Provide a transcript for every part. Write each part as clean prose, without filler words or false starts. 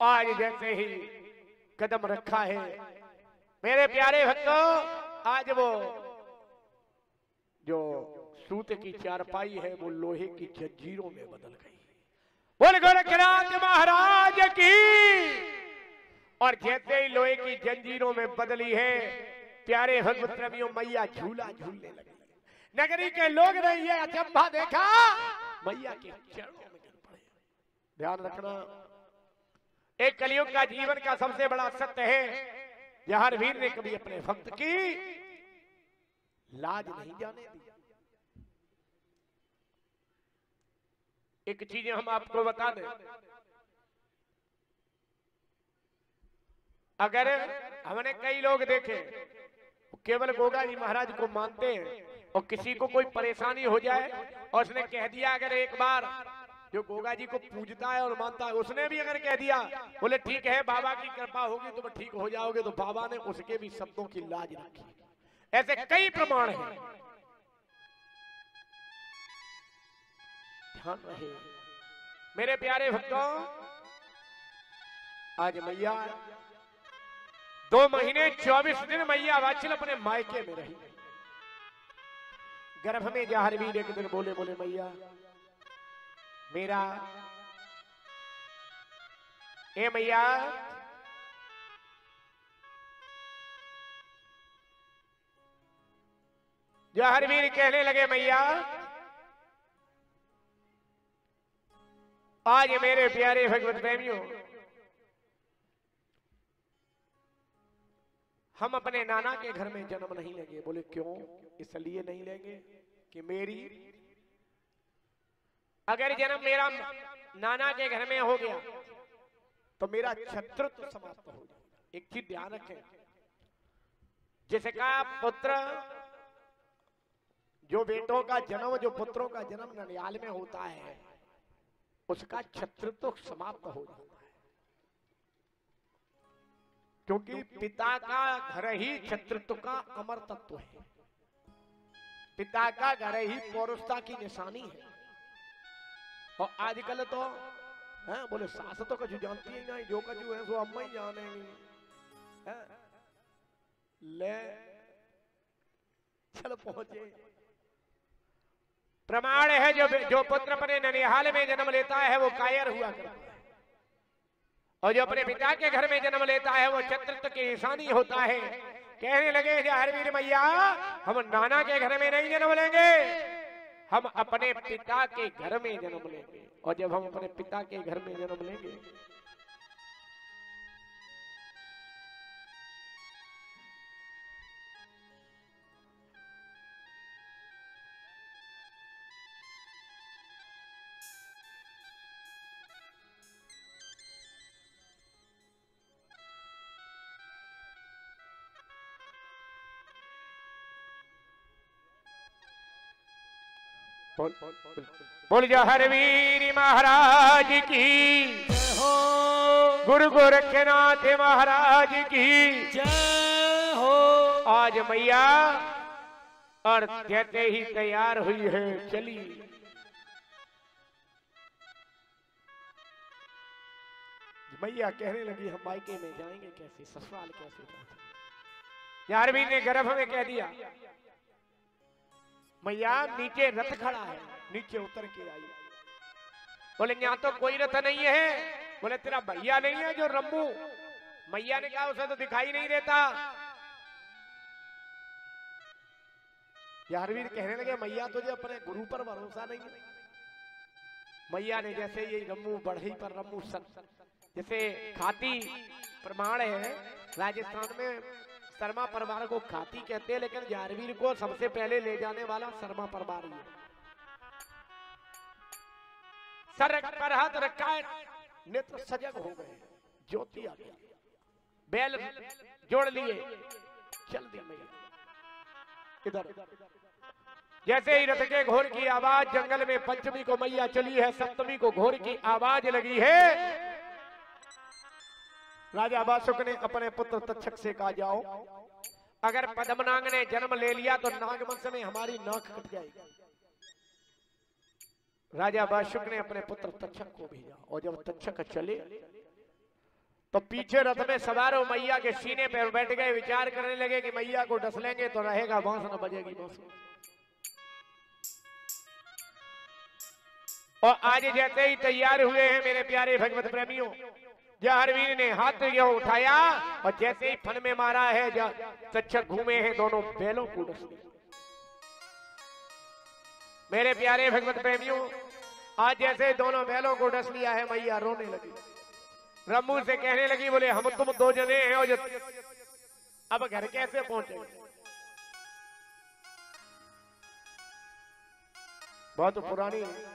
आज जैसे ही कदम रखा है मेरे प्यारे भक्तों, आज वो जो सूत की चारपाई है वो लोहे की जंजीरों में बदल गई। बोल गोरखनाथ महाराज की। और जैसे ही लोहे की जंजीरों में बदली है, प्यारे भगवत प्रेमियों, मैया झूला झूलने लगी। नगरी के लोग ने ये अचंभा देखा, मैया के चरणों में गिर पड़े। ध्यान रखना, एक कलयुग का जीवन का सबसे बड़ा सत्य है, जहांगीर ने कभी अपने भक्त की लाज नहीं जाने दी। एक चीज हम आपको बता दें, अगर हमने कई लोग देखे केवल गोगा जी महाराज को मानते हैं, और किसी को कोई परेशानी हो जाए और उसने कह दिया, अगर एक बार जो गोगा जी को पूजता है और मानता है, उसने भी अगर कह दिया, बोले ठीक है बाबा की कृपा होगी तुम ठीक हो जाओगे, तो बाबा ने उसके भी शब्दों की लाज रखी। ऐसे कई प्रमाण हैं, ध्यान रहे मेरे प्यारे भक्तों। आज मैया 2 महीने 24 दिन मैया वात्सल अपने मायके में रही। गर्भ में जहांगीर एक दिन बोले, बोले मैया मेरा, ए मैया जहांगीर कहने लगे, मैया आज मेरे प्यारे भगवत प्रेमियों, हम अपने नाना के घर में जन्म नहीं लेंगे। बोले क्यों? इसलिए नहीं लेंगे कि मेरी अगर जन्म मेरा नाना के घर में हो गया तो मेरा छत्रत्व समाप्त हो जाएगा। एक चीज ध्यान रखें, जिसका पुत्र, जो बेटों का जन्म, जो पुत्रों का जन्म ननिहाल में होता है, उसका छत्रत्व समाप्त हो जाता है, क्योंकि पिता का घर ही छत्रत्व का अमर तत्व है। पिता का घर ही पौरुषता की निशानी है। और आजकल तो है बोले सास तो कुछ जानती ही नहीं, जो कछु है सो अम्मा ही जानेंगी। ले चल पहुंचे। प्रमाण है, जो पुत्र अपने ननिहाल में जन्म लेता है वो कायर हुआ करता है, और जो अपने पिता के घर में जन्म लेता है वो छत्रत्व की निशानी होता है। कहने लगे जहांगीर मैया, हम नाना के घर में नहीं जन्म लेंगे, हम अपने पिता के घर में जन्म लेंगे। और जब हम अपने पिता के घर में जन्म लेंगे, बोल जहांगीर महाराज की हो, गुरु गोरखनाथ महाराज की जय हो। आज मैया और जैसे ही तैयार हुई है चली, मैया कहने लगी हम मायके में जाएंगे कैसे, ससुराल कैसे पहुंचे। जहांगीर ने गर्भ में कह दिया, मैया नीचे रथ खड़ा है, नीचे उतर के आई। बोले यहाँ तो कोई रथ नहीं है। बोले तेरा भैया नहीं है जो रम्मू? मैया ने कहा उसे तो दिखाई नहीं देता। जहांगीर कहने लगे मैया तुझे अपने गुरु पर भरोसा नहीं है? मैया ने जैसे ये रम्मू बढ़ई पर रम्मू जैसे खाती प्रमाण है, राजस्थान में शर्मा परिवार को खाती कहते हैं, लेकिन जहांगीर को सबसे पहले ले जाने वाला शर्मा परिवार ही है। सर पर हाथ रखा है, नेत्र सजग हो गए, ज्योति आ गई, बैल जोड़ लिए, चल दी मैया इधर। जैसे ही रथ के घोर की आवाज, जंगल में पंचमी को मैया चली है, सप्तमी को घोर की आवाज लगी है। राजा बासुक ने अपने पुत्र तक्षक से कहा, जाओ अगर पद्मनाग ने जन्म ले लिया तो नागवंश में हमारी नाक कट जाएगी। राजा बासुक ने अपने पुत्र तक्षक को भेजा, और जब तक्षक चले तो पीछे रथ में सवार हो मैया के सीने पर बैठ गए, विचार करने लगे कि मैया को डस लेंगे तो रहेगा बांस, न बजेगी बांस। और आज जैसे ही तैयार हुए हैं मेरे प्यारे भगवत प्रेमियों, जहरवीर ने हाथ यो उठाया और जैसे ही फन में मारा है, चच्चक घूमे हैं दोनों बैलों को डस लिया। मेरे प्यारे भगवत प्रेमियों, आज जैसे दोनों बैलों को डस लिया है, मैया रोने लगी, रम्मू से कहने लगी, बोले हम तुम दो जने हैं और अब घर कैसे पहुंचे। बहुत पुरानी है।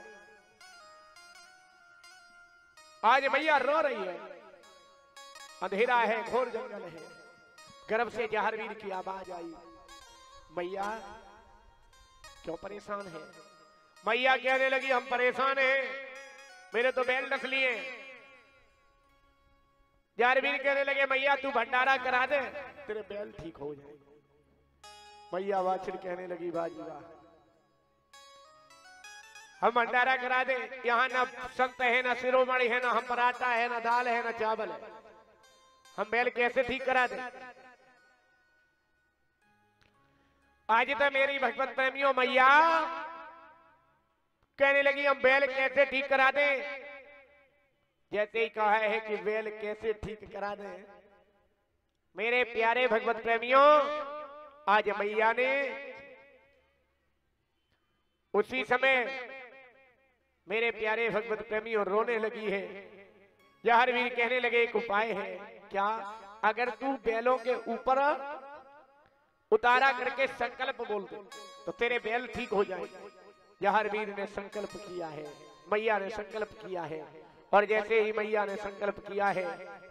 आज मैया रो रही है, अंधेरा है, घोर जंगल है, गर्भ से जहरवीर की आवाज आई, मैया क्यों परेशान है। मैया कहने लगी, हम परेशान हैं, मेरे तो बैल डस लिए। जहरवीर कहने लगे, मैया तू भंडारा करा दे, तेरे बैल ठीक हो जाए। मैया वाछड़ कहने लगी, बाजी वाह, हम भंडारा करा दे, यहाँ ना संत है, ना शिरोमणि है, ना हम पराठा है, ना दाल है, ना चावल है, हम बैल कैसे ठीक करा दे। आज तो मेरी भगवत प्रेमियों मैया कहने लगी, हम बैल कैसे ठीक करा दे। जैसे ही कहा है कि बैल कैसे ठीक करा दे, मेरे प्यारे भगवत प्रेमियों, आज मैया ने उसी समय मेरे प्यारे भगवत प्रेमियों रोने लगी है। जहरवीर कहने लगे, एक उपाय है, क्या, अगर तू बैलों के ऊपर उतारा करके संकल्प बोल दे तो तेरे बैल ठीक हो जाए। जहरवीर ने संकल्प किया है, मैया ने संकल्प किया है, और जैसे ही मैया ने संकल्प किया है,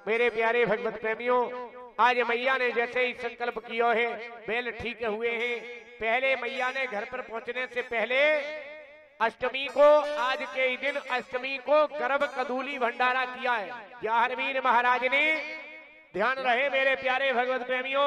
मेरे प्यारे भगवत प्रेमियों, आज मैया ने जैसे ही संकल्प किया है, बैल ठीक हुए हैं। पहले मैया ने घर पर पहुंचने से पहले अष्टमी को, आज के ही दिन अष्टमी को गर्भ कदूली भंडारा किया है। जहरवीर महाराज ने, ध्यान रहे मेरे प्यारे भगवत प्रेमियों,